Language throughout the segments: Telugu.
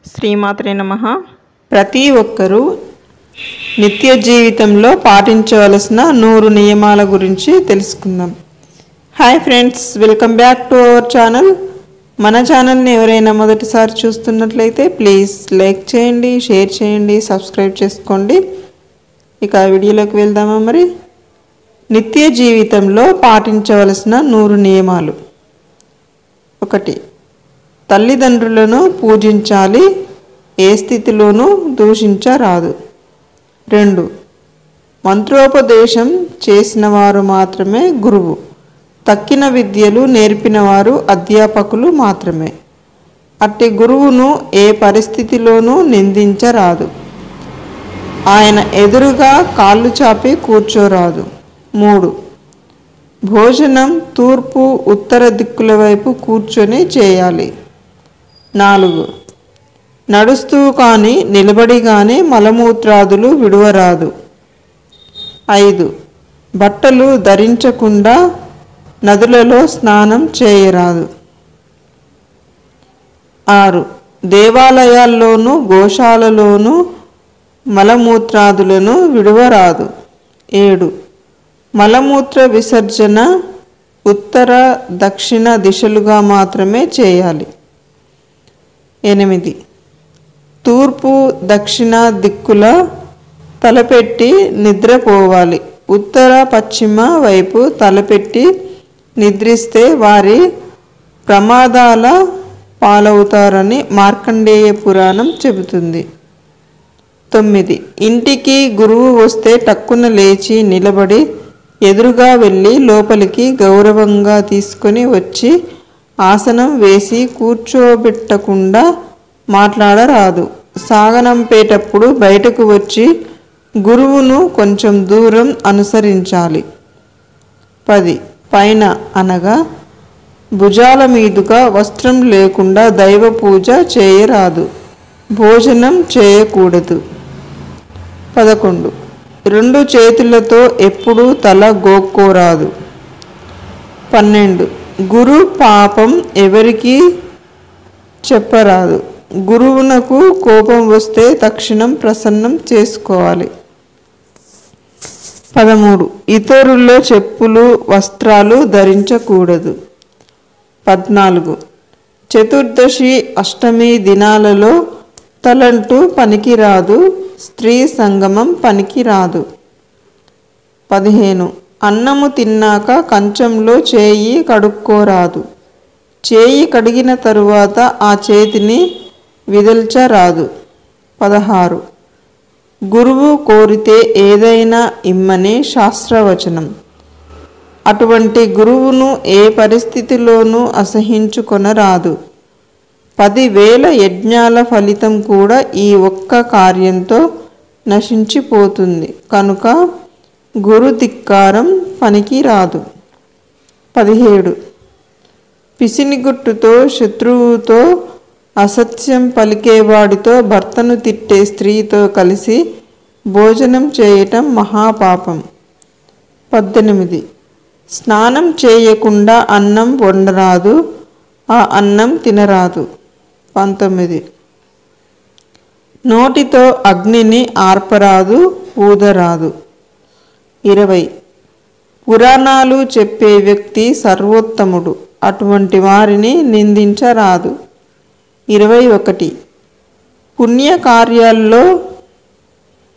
శ్రీమాత్రే నమః. ప్రతి ఒక్కరూ నిత్య జీవితంలో పాటించవలసిన 100 నియమాల గురించి తెలుసుకుందాం. Hi friends, welcome back to our channel. మన ఛానల్ని ఎవరైనా మొదటిసారి చూస్తున్నట్లయితే ప్లీజ్ లైక్ చేయండి, షేర్ చేయండి, సబ్స్క్రైబ్ చేసుకోండి. ఇక వీడియోలోకి వెళ్దామా మరి. నిత్య జీవితంలో పాటించవలసిన 100 నియమాలు. 1. తల్లిదండ్రులను పూజించాలి, ఏ స్థితిలోనూ దూషించరాదు. 2. మంత్రోపదేశం చేసిన వారు మాత్రమే గురువు, తక్కిన విద్యలు నేర్పినవారు అధ్యాపకులు మాత్రమే. అట్టి గురువును ఏ పరిస్థితిలోనూ నిందించరాదు, ఆయన ఎదురుగా కాళ్ళు చాపి కూర్చోరాదు. 3. భోజనం తూర్పు ఉత్తర దిక్కుల వైపు కూర్చొని చేయాలి. 4. నడుస్తూ కానీ నిలబడి కానీ మలమూత్రాదులు విడువరాదు. 5. బట్టలు ధరించకుండా నదులలో స్నానం చేయరాదు. 6. దేవాలయాల్లోనూ గోశాలలోనూ మలమూత్రాదులను విడువరాదు. 7. మలమూత్ర విసర్జన ఉత్తర దక్షిణ దిశలుగా మాత్రమే చేయాలి. 8. తూర్పు దక్షిణ దిక్కుల తలపెట్టి నిద్రపోవాలి. ఉత్తర పశ్చిమ వైపు తలపెట్టి నిద్రిస్తే వారి ప్రమాదాల పాలవుతారని మార్కండేయ పురాణం చెబుతుంది. 9. ఇంటికి గురువు వస్తే టక్కున లేచి నిలబడి ఎదురుగా వెళ్ళి లోపలికి గౌరవంగా తీసుకొని వచ్చి ఆసనం వేసి కూర్చోబెట్టకుండా మాట్లాడరాదు. సాగనంపేటప్పుడు బయటకు వచ్చి గురువును కొంచెం దూరం అనుసరించాలి. 10. పైన అనగా భుజాల మీదుగా వస్త్రం లేకుండా దైవ పూజ చేయరాదు, భోజనం చేయకూడదు. 11. 2 చేతులతో ఎప్పుడూ తల గోక్కోరాదు. 12. గురు పాపం ఎవరికి చెప్పరాదు, గురువునకు కోపం వస్తే తక్షణం ప్రసన్నం చేసుకోవాలి. 13. ఇతరుల చెప్పులు వస్త్రాలు ధరించకూడదు. 14. చతుర్దశి అష్టమి దినాలలో తలంటూ పనికిరాదు, స్త్రీ సంగమం పనికిరాదు. 15. అన్నము తిన్నాక కంచంలో చేయి కడుక్కోరాదు, చేయి కడిగిన తరువాత ఆ చేతిని విదల్చరాదు. 16. గురువు కోరితే ఏదైనా ఇమ్మని శాస్త్రవచనం, అటువంటి గురువును ఏ పరిస్థితిలోనూ అసహించుకొనరాదు. 10,000 యజ్ఞాల ఫలితం కూడా ఈ ఒక్క కార్యంతో నశించిపోతుంది కనుక గురు ధిక్కారం పనికి రాదు. 17. పిసినిగుట్టుతో శత్రువుతో అసత్యం పలికేవాడితో భర్తను తిట్టే స్త్రీతో కలిసి భోజనం చేయటం మహాపాపం. 18. స్నానం చేయకుండా అన్నం వండరాదు, ఆ అన్నం తినరాదు. 19. నోటితో అగ్నిని ఆర్పరాదు, ఊదరాదు. 20. పురాణాలు చెప్పే వ్యక్తి సర్వోత్తముడు, అటువంటి వారిని నిందించరాదు. 21. పుణ్యకార్యాల్లో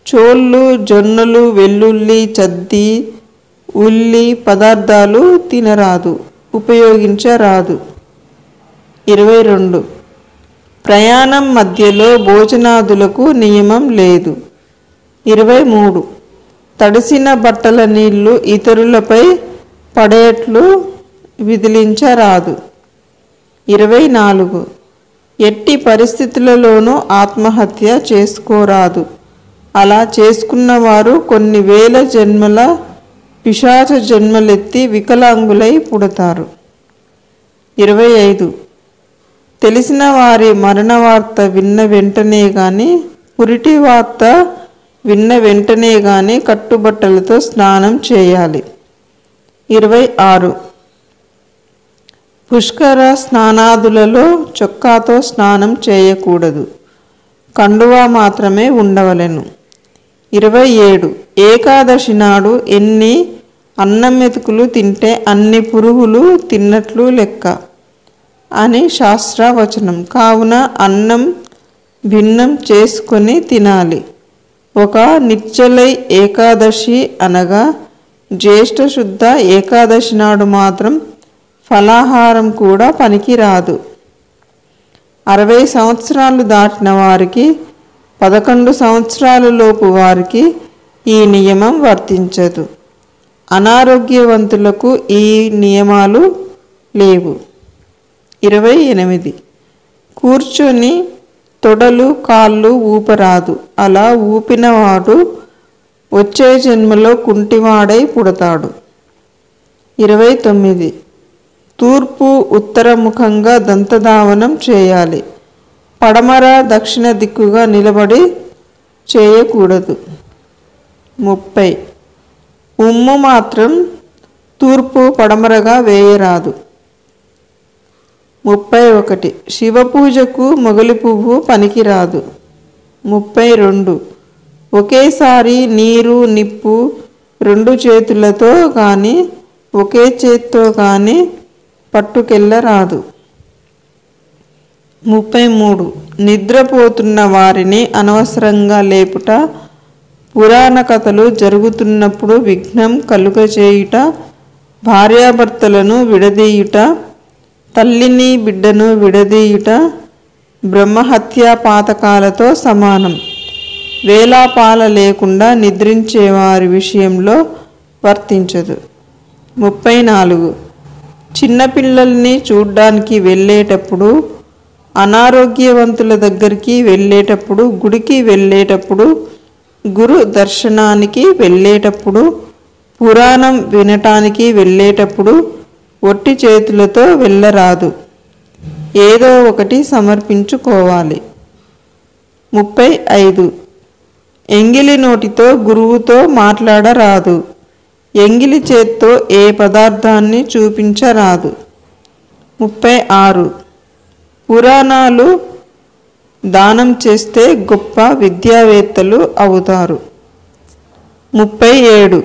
చోళ్ళు జొన్నలు వెల్లుల్లి చద్ది ఉల్లి పదార్థాలు తినరాదు, ఉపయోగించరాదు. 22. ప్రయాణం మధ్యలో భోజనాదులకు నియమం లేదు. 23. తడిసిన బట్టల నీళ్లు ఇతరులపై పడేట్లు విదిలించరాదు. 24. ఎట్టి పరిస్థితులలోనూ ఆత్మహత్య చేసుకోరాదు, అలా చేసుకున్నవారు కొన్ని వేల జన్మల పిశాచ జన్మలెత్తి వికలాంగులై పుడతారు. 25. తెలిసిన వారి మరణ వార్త విన్న వెంటనే కానీ పురిటి వార్త విన్న వెంటనే కానీ కట్టుబట్టలతో స్నానం చేయాలి. 26. పుష్కర స్నానాదులలో చొక్కాతో స్నానం చేయకూడదు. కండువా మాత్రమే ఉండవలెను. 27 ఏకాదశి నాడు ఎన్ని అన్నం మెతుకులు తింటే అన్ని పురుగులు తిన్నట్లు లెక్క అని శాస్త్రవచనం. కావున అన్నం భిన్నం చేసుకొని తినాలి. ఒక నిర్జలై ఏకాదశి అనగా జ్యేష్ఠ శుద్ధ ఏకాదశి నాడు మాత్రం ఫలాహారం కూడా పనికిరాదు. 60 సంవత్సరాలు దాటిన వారికి 11 సంవత్సరాల లోపు వారికి ఈ నియమం వర్తించదు. అనారోగ్యవంతులకు ఈ నియమాలు లేవు. 28 కూర్చొని తొడలు కాళ్ళు ఊపరాదు. అలా ఊపినవాడు వచ్చే జన్మలో కుంటివాడై పుడతాడు. 29 తూర్పు ఉత్తరముఖంగా దంతధావనం చేయాలి. పడమర దక్షిణ దిక్కుగా నిలబడి చేయకూడదు. 30 ఉమ్ము మాత్రం తూర్పు పడమరగా వేయరాదు. 31 శివపూజకు మొగలి పువ్వు పనికిరాదు. 32 ఒకేసారి నీరు నిప్పు 2 చేతులతో కానీ ఒకే చేత్తో కానీ పట్టుకెళ్ళరాదు. 33 నిద్రపోతున్న వారిని అనవసరంగా లేపుట, పురాణ కథలు జరుగుతున్నప్పుడు విఘ్నం కలుగజేయుట, భార్యాభర్తలను విడదీయుట, తల్లిని బిడ్డను విడదీయుట బ్రహ్మహత్యా పాతకాలతో సమానం. వేలాపాల లేకుండా నిద్రించేవారి విషయంలో వర్తించదు. 34 చిన్నపిల్లల్ని చూడ్డానికి వెళ్ళేటప్పుడు, అనారోగ్యవంతుల దగ్గరికి వెళ్ళేటప్పుడు, గుడికి వెళ్ళేటప్పుడు, గురు దర్శనానికి వెళ్ళేటప్పుడు, పురాణం వినటానికి వెళ్ళేటప్పుడు ఒట్టి చేతులతో వెళ్ళరాదు. ఏదో ఒకటి సమర్పించుకోవాలి. 35 ఎంగిలి నోటితో గురువుతో మాట్లాడరాదు. ఎంగిలి చేత్తో ఏ పదార్థాన్ని చూపించరాదు. 36 పురాణాలు దానం చేస్తే గొప్ప విద్యావేత్తలు అవుతారు. 37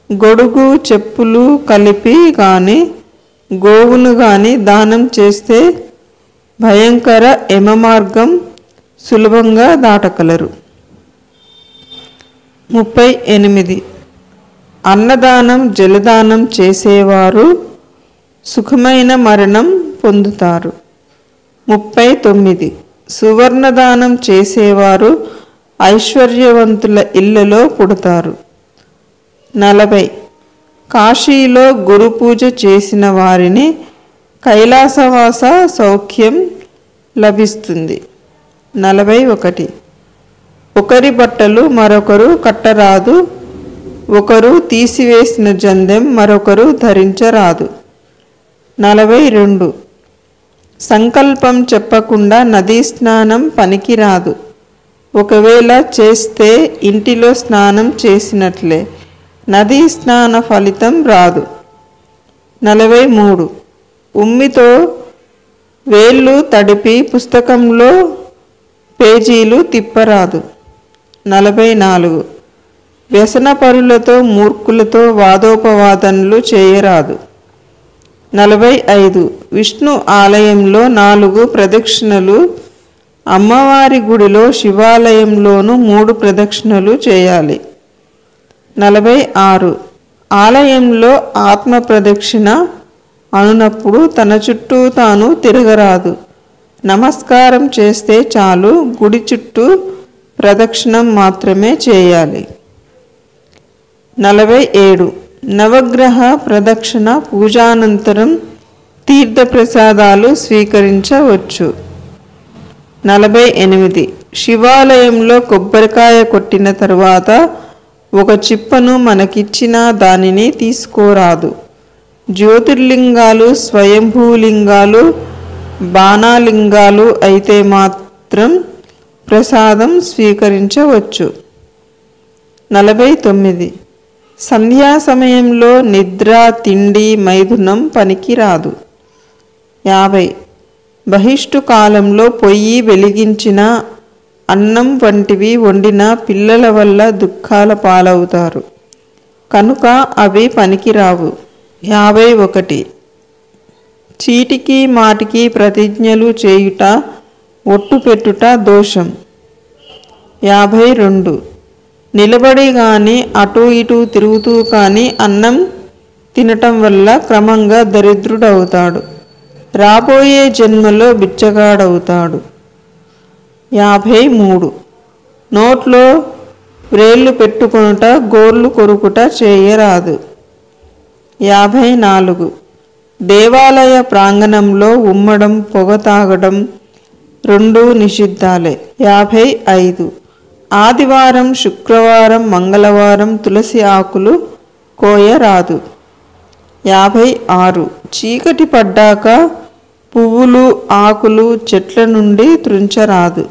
గొడుగు చెప్పులు కలిపి కానీ గోవును కానీ దానం చేస్తే భయంకర యమమార్గం సులభంగా దాటగలరు. 38 అన్నదానం జలదానం చేసేవారు సుఖమైన మరణం పొందుతారు. 39 సువర్ణదానం చేసేవారు ఐశ్వర్యవంతుల ఇళ్లలో పుడతారు. 40 కాశీలో గురు పూజ చేసిన వారిని కైలాసవాస సౌఖ్యం లభిస్తుంది. 41 ఒకరి బట్టలు మరొకరు కట్టరాదు. ఒకరు తీసివేసిన జందెం మరొకరు ధరించరాదు. 42 సంకల్పం చెప్పకుండా నదీ స్నానం పనికిరాదు. ఒకవేళ చేస్తే ఇంటిలో స్నానం చేసినట్లే, నదీ స్నాన ఫలితం రాదు. 43 ఉమ్మితో వేళ్ళు తడిపి పుస్తకంలో పేజీలు తిప్పరాదు. 44 వ్యసనపరులతో మూర్ఖులతో వాదోపవాదనలు చేయరాదు. 45 విష్ణు ఆలయంలో 4 ప్రదక్షిణలు, అమ్మవారి గుడిలో శివాలయంలోనూ 3 ప్రదక్షిణలు చేయాలి. 46 ఆలయంలో ఆత్మ ప్రదక్షిణ అనునప్పుడు తన చుట్టూ తాను తిరగరాదు. నమస్కారం చేస్తే చాలు, గుడి చుట్టూ ప్రదక్షిణం మాత్రమే చేయాలి. 47 నవగ్రహ ప్రదక్షిణ పూజానంతరం తీర్థప్రసాదాలు స్వీకరించవచ్చు. 48 శివాలయంలో కొబ్బరికాయ కొట్టిన తరువాత ఒక చిప్పను మనకిచ్చిన దానిని తీసుకోరాదు. జ్యోతిర్లింగాలు, స్వయంభూలింగాలు, బాణాలింగాలు అయితే మాత్రం ప్రసాదం స్వీకరించవచ్చు. 49 సంధ్యా సమయంలో నిద్ర, తిండి, మైథునం పనికిరాదు. 50 బహిష్టు కాలంలో పొయ్యి వెలిగించిన అన్నం వంటివి వండిన పిల్లల వల్ల దుఃఖాల పాలవుతారు కనుక అవి పనికిరావు. 51 చీటికి మాటికి ప్రతిజ్ఞలు చేయుట ఒట్టు పెట్టుట దోషం. 52 నిలబడి గాని అటు ఇటు తిరుగుతూ కానీ అన్నం తినటం వల్ల క్రమంగా దరిద్రుడవుతాడు, రాబోయే జన్మలో బిచ్చగాడవుతాడు. 53 నోట్లో వ్రేళ్ళు పెట్టుకొనుట గోర్లు కొరుకుట చేయరాదు. 54 దేవాలయ ప్రాంగణంలో ఉమ్మడం పొగ తాగడం రెండూ నిషిద్ధాలే. 55 ఆదివారం శుక్రవారం మంగళవారం తులసి ఆకులు కోయరాదు. 56 చీకటి పడ్డాక పువ్వులు ఆకులు చెట్ల నుండి త్రుంచరాదు.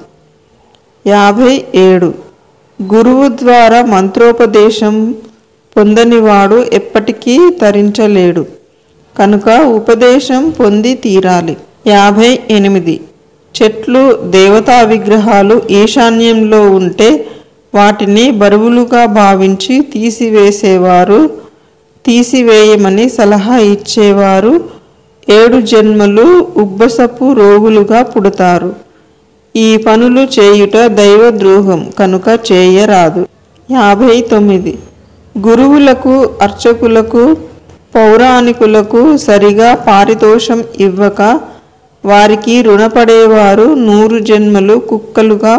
57 గురువు ద్వారా మంత్రోపదేశం పొందనివాడు ఎప్పటికీ తరించలేడు కనుక ఉపదేశం పొంది తీరాలి. 58 చెట్లు దేవతా విగ్రహాలు ఈశాన్యంలో ఉంటే వాటిని బరువులుగా భావించి తీసివేయమని సలహా ఇచ్చేవారు 7 జన్మలు ఉబ్బసపు రోగులుగా పుడతారు. ఈ పనులు చేయుట దైవద్రోహం కనుక చేయరాదు. 59 గురువులకు అర్చకులకు పౌరాణికులకు సరిగా పారితోషం ఇవ్వక వారికి రుణపడేవారు 100 జన్మలు కుక్కలుగా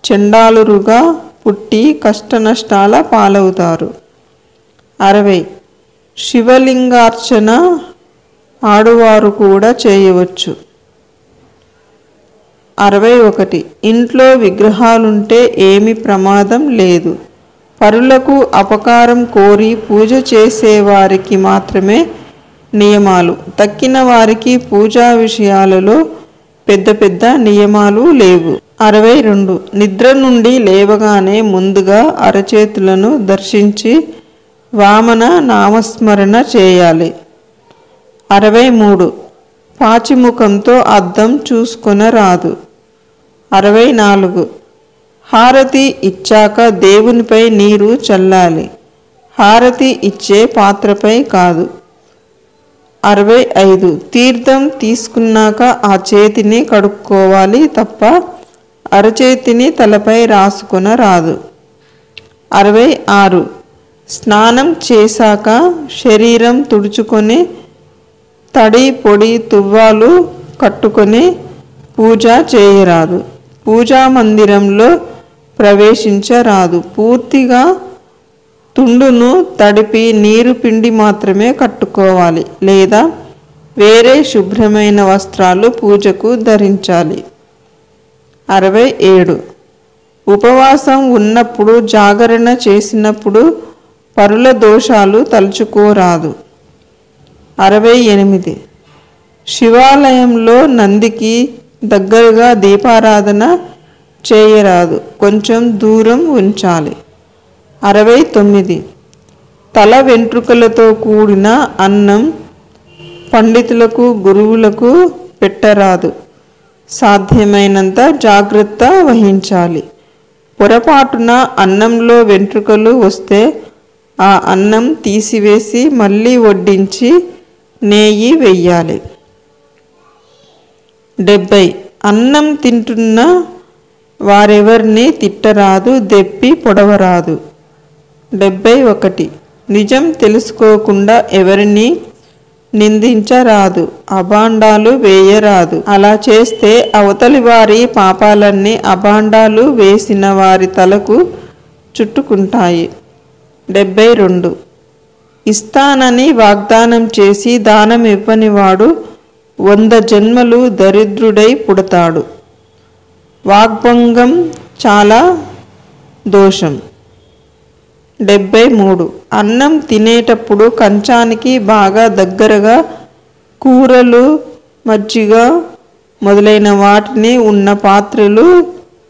చండాలురుగా పుట్టి కష్టనష్టాల పాలవుతారు. 60 శివలింగార్చన ఆడువారు కూడా చేయవచ్చు. 61 ఇంట్లో విగ్రహాలుంటే ఏమి ప్రమాదం లేదు. పరులకు అపకారం కోరి పూజ చేసేవారికి మాత్రమే నియమాలు, తక్కిన వారికి పూజా విషయాలలో పెద్ద పెద్ద నియమాలు లేవు. 62 నిద్ర నుండి లేవగానే ముందుగా అరచేతులను దర్శించి వామన నామస్మరణ చేయాలి. 63 పాచిముఖంతో అద్దం చూసుకొనరాదు. 64 హారతి ఇచ్చాక దేవునిపై నీరు చల్లాలి, హారతి ఇచ్చే పాత్రపై కాదు. 65 తీర్థం తీసుకున్నాక ఆ చేతిని కడుక్కోవాలి తప్ప అరచేతిని తలపై రాసుకొనరాదు. 66 స్నానం చేశాక శరీరం తుడుచుకొని తడి పొడి తువ్వాలు కట్టుకొని పూజ చేయరాదు. పూజా మందిరంలో ప్రవేశించరాదు. పూర్తిగా తుండును తడిపి నీరు పిండి మాత్రమే కట్టుకోవాలి లేదా వేరే శుభ్రమైన వస్త్రాలు పూజకు ధరించాలి. 67 ఉపవాసం ఉన్నప్పుడు జాగరణ చేసినప్పుడు పరుల దోషాలు తలుచుకోరాదు. 68 శివాలయంలో నందికి దగ్గరగా దీపారాధన చేయరాదు, కొంచెం దూరం ఉంచాలి. 69 తల వెంట్రుకలతో కూడిన అన్నం పండితులకు గురువులకు పెట్టరాదు. సాధ్యమైనంత జాగ్రత్త వహించాలి. పొరపాటున అన్నంలో వెంట్రుకలు వస్తే ఆ అన్నం తీసివేసి మళ్ళీ వడ్డించి నెయ్యి వెయ్యాలి. 70 అన్నం తింటున్న వారెవరిని తిట్టరాదు, దెప్పి పొడవరాదు. 71 నిజం తెలుసుకోకుండా ఎవరిని నిందించరాదు, అభాండాలు వేయరాదు. అలా చేస్తే అవతలి వారి పాపాలన్నీ అభాండాలు వేసిన వారి తలకు చుట్టుకుంటాయి. 72 ఇస్తానని వాగ్దానం చేసి దానం ఇవ్వనివాడు 100 జన్మలు దరిద్రుడై పుడతాడు. వాగ్భంగం చాలా దోషం. 73 అన్నం తినేటప్పుడు కంచానికి బాగా దగ్గరగా కూరలు మజ్జిగ మొదలైన వాటిని ఉన్న పాత్రలు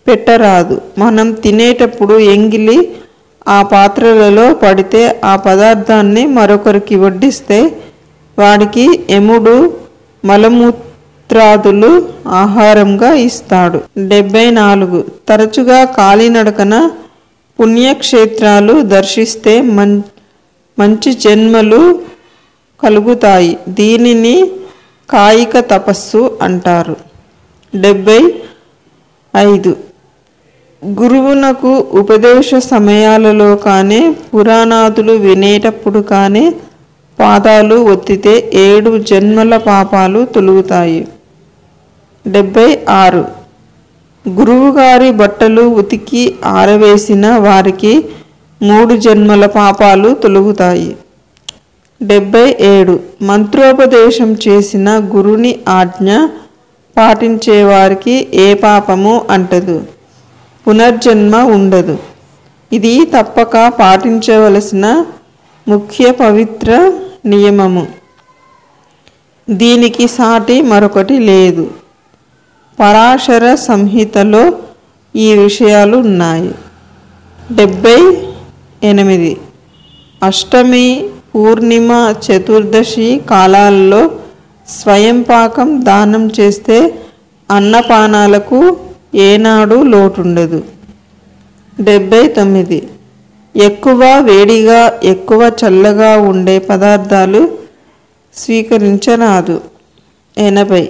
పెట్టరాదు. మనం తినేటప్పుడు ఎంగిలి ఆ పాత్రలలో పడితే ఆ పదార్థాన్ని మరొకరికి వడ్డిస్తే వాడికి యముడు మలమూత్ర పవిత్రాదులు ఆహారంగా ఇస్తాడు. 74 తరచుగా కాలినడకన పుణ్యక్షేత్రాలు దర్శిస్తే మంచి జన్మలు కలుగుతాయి. దీనిని కాయిక తపస్సు అంటారు. 75 గురువునకు ఉపదేశ సమయాలలో కానీ పురాణాదులు వినేటప్పుడు కానీ పాదాలు ఒత్తితే 7 జన్మల పాపాలు తొలుగుతాయి. 76 గురువుగారి బట్టలు ఉతికి ఆరవేసిన వారికి 3 జన్మల పాపాలు తొలుగుతాయి. 77 మంత్రోపదేశం చేసిన గురుని ఆజ్ఞ పాటించేవారికి ఏ పాపము అంటదు, పునర్జన్మ ఉండదు. ఇది తప్పక పాటించవలసిన ముఖ్య పవిత్ర నియమము. దీనికి సాటి మరొకటి లేదు. పరాశర సంహితలో ఈ విషయాలు ఉన్నాయి. 78 అష్టమి, పూర్ణిమ, చతుర్దశి కాలాల్లో స్వయం పాకం దానం చేస్తే అన్నపానాలకు ఏనాడు లోటుండదు. 79 ఎక్కువ వేడిగా ఎక్కువ చల్లగా ఉండే పదార్థాలు స్వీకరించరాదు. 80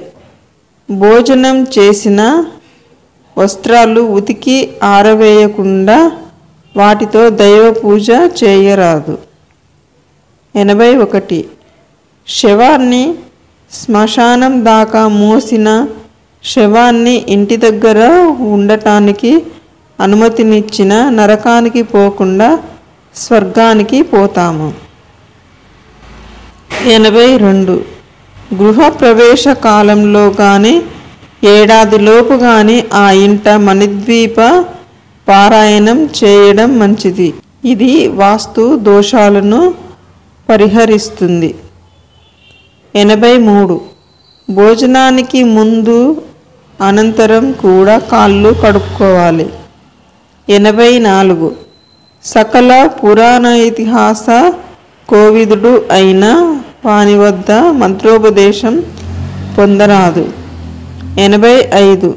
భోజనం చేసిన వస్త్రాలు ఉతికి ఆరవేయకుండా వాటితో దైవ పూజ చేయరాదు. 81 శవాన్ని శ్మశానం దాకా మోసిన శవాన్ని ఇంటి దగ్గర ఉండటానికి అనుమతినిచ్చిన నరకానికి పోకుండా స్వర్గానికి పోతాము. 82 గృహప్రవేశ కాలంలో కానీ ఏడాదిలోపు కానీ ఆ ఇంట మణిద్వీప పారాయణం చేయడం మంచిది. ఇది వాస్తు దోషాలను పరిహరిస్తుంది. 83 భోజనానికి ముందు అనంతరం కూడా కాళ్ళు కడుక్కోవాలి. 84 సకల పురాణ ఇతిహాస కోవిదుడు అయిన వాని వద్ద మంత్రోపదేశం పొందరాదు. 85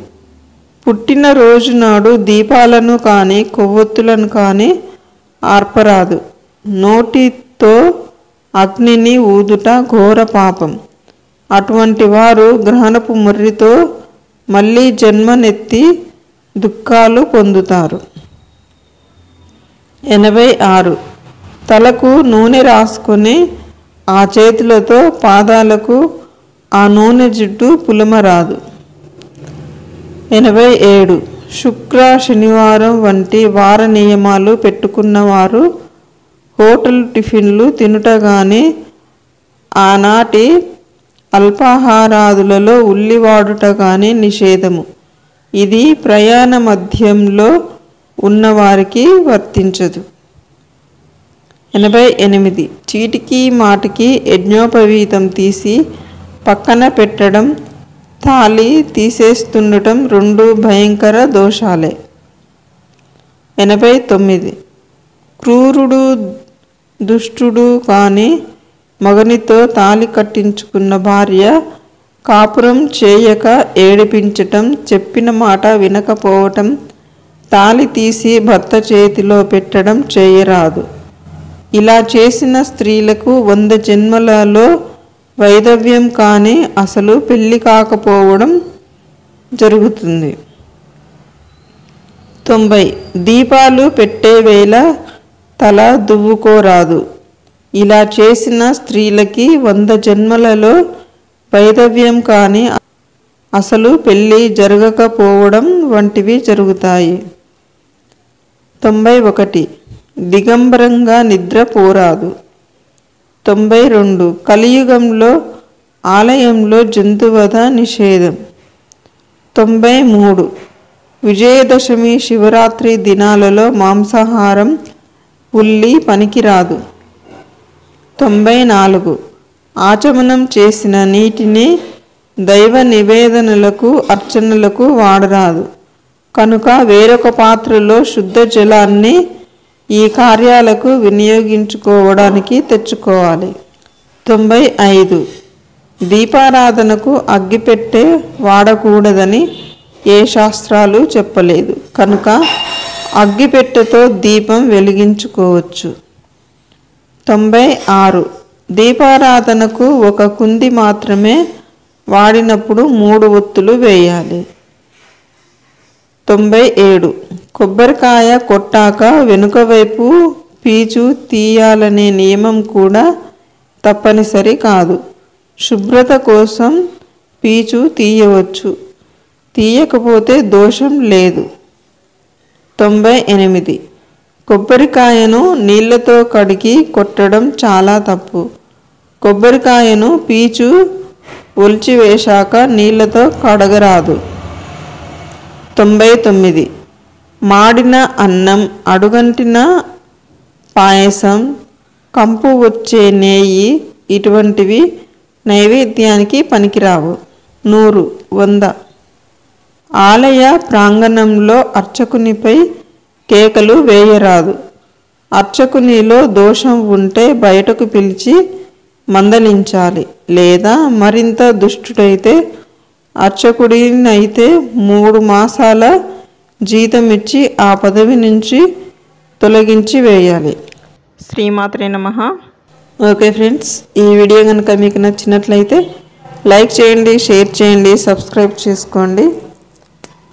పుట్టినరోజు నాడు దీపాలను కానీ కొవ్వొత్తులను కానీ ఆర్పరాదు. నోటితో అగ్నిని ఊదుట ఘోర పాపం. అటువంటి వారు గ్రహణపు ముర్రితో మళ్ళీ జన్మనెత్తి దుఃఖాలు పొందుతారు. 86 తలకు నూనె రాసుకొని ఆ చేతులతో పాదాలకు ఆ నూనె జిడ్డు పులమరాదు. 87 శుక్ర శనివారం వంటి వార నియమాలు పెట్టుకున్నవారు హోటల్ టిఫిన్లు తినుట కానీ ఆనాటి అల్పాహారాదులలో ఉల్లి వాడుట కానీ నిషేధము. ఇది ప్రయాణ మధ్యంలో ఉన్నవారికి వర్తించదు. 88 చీటికి మాటికి యజ్ఞోపవీతం తీసి పక్కన పెట్టడం, తాళి తీసేస్తుండటం 2 భయంకర దోషాలే. 89 క్రూరుడు దుష్టుడు కానీ మగనితో తాళి కట్టించుకున్న భార్య కాపురం చేయక ఏడిపించటం, చెప్పిన మాట వినకపోవటం, తాళి తీసి భర్త చేతిలో పెట్టడం చేయరాదు. ఇలా చేసిన స్త్రీలకు 100 జన్మలలో వైధవ్యం కానీ అసలు పెళ్లి కాకపోవడం జరుగుతుంది. 90 దీపాలు పెట్టే వేళ తల దువ్వుకోరాదు. ఇలా చేసిన స్త్రీలకి 100 జన్మలలో వైధవ్యం కానీ అసలు పెళ్ళి జరగకపోవడం వంటివి జరుగుతాయి. 91 దిగంబరంగా నిద్రపోరాదు. 92 కలియుగంలో ఆలయంలో జంతువధ నిషేధం. 93 విజయదశమి శివరాత్రి దినాలలో మాంసాహారం ఉల్లి పనికిరాదు. 94 ఆచమనం చేసిన నీటిని దైవ నివేదనలకు అర్చనలకు వాడరాదు. కనుక వేరొక పాత్రలో శుద్ధ జలాన్ని ఈ కార్యాలకు వినియోగించుకోవడానికి తెచ్చుకోవాలి. 95 దీపారాధనకు అగ్గిపెట్టె వాడకూడదని ఏ శాస్త్రాలు చెప్పలేదు కనుక అగ్గిపెట్టెతో దీపం వెలిగించుకోవచ్చు. 96. దీపారాధనకు ఒక కుంది మాత్రమే వాడినప్పుడు 3 ఒత్తులు వేయాలి. 97. కొబ్బరికాయ కొట్టాక వెనుక వైపు పీచు తీయాలనే నియమం కూడా తప్పనిసరి కాదు. శుభ్రత కోసం పీచు తీయవచ్చు, తీయకపోతే దోషం లేదు. 98. కొబ్బరికాయను నీళ్లతో కడిగి కొట్టడం చాలా తప్పు. కొబ్బరికాయను పీచు ఒలిచివేశాక నీళ్లతో కడగరాదు. 99. మాడిన అన్నం, అడుగంటిన పాయసం, కంపు వచ్చే నెయ్యి ఇటువంటివి నైవేద్యానికి పనికిరావు. 100. 100. ఆలయ ప్రాంగణంలో అర్చకునిపై కేకలు వేయరాదు. అర్చకునిలో దోషం ఉంటే బయటకు పిలిచి మందలించాలి. లేదా మరింత దుష్టుడైతే అర్చకుడినైతే 3 మాసాల జీతం ఇచ్చి ఆ పదవి నుంచి తొలగించి వేయాలి. శ్రీమాత్రే నమః. ఓకే ఫ్రెండ్స్, ఈ వీడియో కనుక మీకు నచ్చినట్లయితే లైక్ చేయండి, షేర్ చేయండి, సబ్స్క్రైబ్ చేసుకోండి.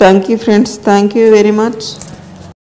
Thank you friends, thank you very much.